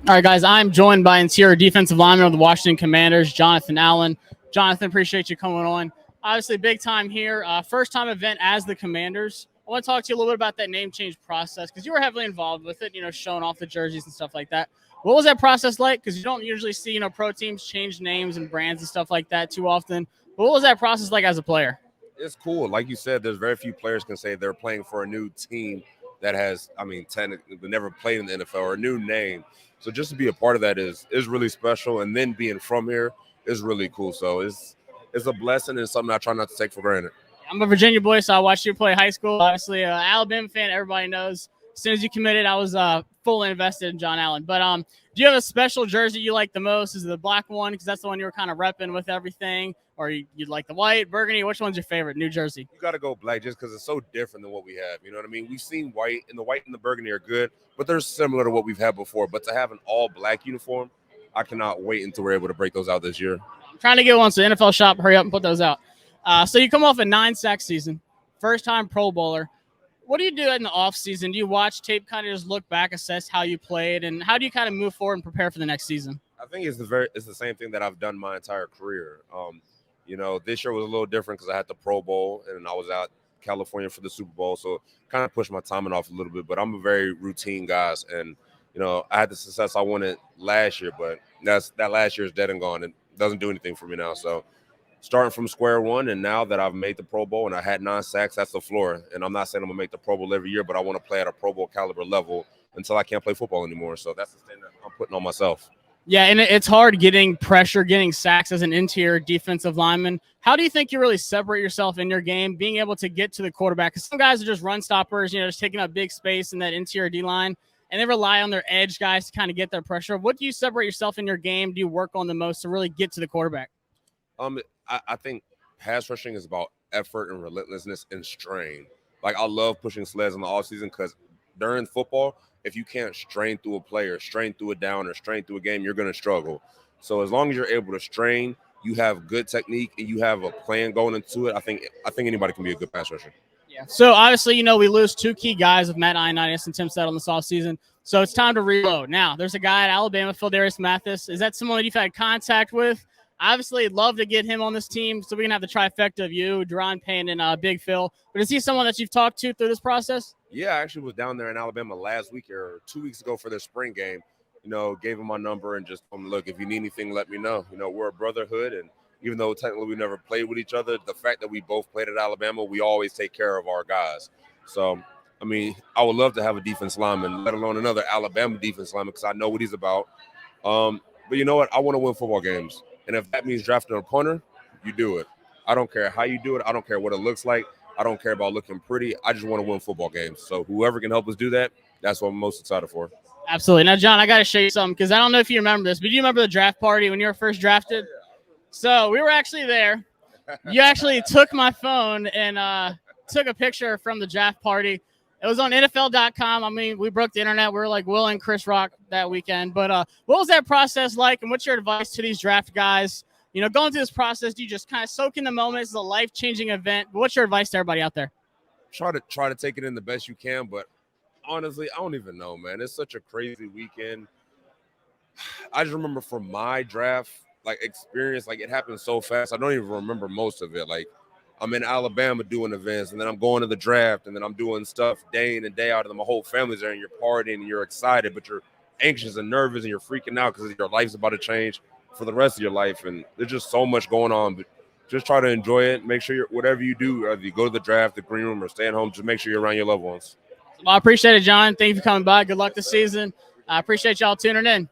All right, guys, I'm joined by interior defensive lineman of the Washington Commanders, Jonathan Allen. Jonathan, appreciate you coming on. Obviously, big time here. First time event as the Commanders. I want to talk to you a little bit about that name change process because you were heavily involved with it, showing off the jerseys and stuff like that. What was that process like? Because you don't usually see, pro teams change names and brands and stuff like that too often. But what was that process like as a player? It's cool. Like you said, there's very few players can say they're playing for a new team that has, technically never played in the NFL or a new name. So just to be a part of that is really special. And then being from here is really cool. So it's a blessing and something I try not to take for granted. I'm a Virginia boy, so I watched you play high school. Obviously, Alabama fan, everybody knows. As soon as you committed, I was fully invested in Jon Allen. But do you have a special jersey you like the most? Is it the black one because that's the one you were kind of repping with everything? Or you'd like the white, burgundy? Which one's your favorite, New Jersey? You got to go black just because it's so different than what we have. You know what I mean? We've seen white, and the white and the burgundy are good, but they're similar to what we've had before. But to have an all-black uniform, I cannot wait until we're able to break those out this year. I'm trying to get one, so NFL Shop, hurry up and put those out. So you come off a 9-sack season, first-time Pro Bowler. What do you do in the offseason? Do you watch tape, kind of just look back, assess how you played, and how do you kind of move forward and prepare for the next season? I think it's the same thing that I've done my entire career. This year was a little different because I had the Pro Bowl and I was out California for the Super Bowl, so kind of pushed my timing off a little bit. But I'm a very routine guy, and I had the success I wanted last year, but that last year is dead and gone. It doesn't do anything for me now. So starting from square one, and now that I've made the Pro Bowl and I had 9 sacks, that's the floor. And I'm not saying I'm gonna make the Pro Bowl every year, but I want to play at a Pro Bowl caliber level until I can't play football anymore. So that's the thing that I'm putting on myself. Yeah, and it's hard getting pressure, getting sacks as an interior defensive lineman. How do you think you really separate yourself in your game, being able to get to the quarterback? Because some guys are just run stoppers, just taking up big space in that interior D-line, and they rely on their edge guys to kind of get their pressure. What do you separate yourself in your game? Do you work on the most to really get to the quarterback? I think pass rushing is about effort and relentlessness and strain. Like, I love pushing sleds in the offseason because during football, if you can't strain through a player, strain through a down, or strain through a game, you're going to struggle. So as long as you're able to strain, you have good technique, and you have a plan going into it, I think anybody can be a good pass rusher. Yeah. So obviously, we lose 2 key guys with Matt Ioannidis and Tim Settle this offseason. So it's time to reload. Now, there's a guy at Alabama, Phildarius Mathis. Is that someone that you've had contact with? Obviously, I'd love to get him on this team so we can have the trifecta of you, Deron Payne, and Big Phil. But is he someone that you've talked to through this process? Yeah, I actually was down there in Alabama last week or 2 weeks ago for their spring game. Gave him my number and just told him, look, if you need anything, let me know. We're a brotherhood, and even though technically we never played with each other, the fact that we both played at Alabama, we always take care of our guys. So, I would love to have a defense lineman, let alone another Alabama defense lineman, because I know what he's about. But you know what? I want to win football games. And if that means drafting a punter, you do it. I don't care how you do it. I don't care what it looks like. I don't care about looking pretty. I just want to win football games. So whoever can help us do that, that's what I'm most excited for. Absolutely. Now, John, I got to show you something because I don't know if you remember this, but do you remember the draft party when you were first drafted? So we were actually there. You actually took my phone and took a picture from the draft party. It was on NFL.com. We broke the internet. We were like Will and Chris Rock that weekend. But what was that process like, and what's your advice to these draft guys? Going through this process, do you just kind of soak in the moment? It's a life-changing event. But what's your advice to everybody out there? Try to take it in the best you can, but honestly, I don't even know, man. It's such a crazy weekend. I just remember from my draft experience, it happened so fast. I don't even remember most of it. I'm in Alabama doing events, and then I'm going to the draft, and then I'm doing stuff day in and day out, and then my whole family's there, and you're partying, and you're excited, but you're anxious and nervous, and you're freaking out because your life's about to change for the rest of your life, and there's just so much going on. But just try to enjoy it. Make sure whatever you do, whether you go to the draft, the green room, or stay at home, just make sure you're around your loved ones. Well, I appreciate it, John. Thank you for coming by. Good luck this season. I appreciate y'all tuning in.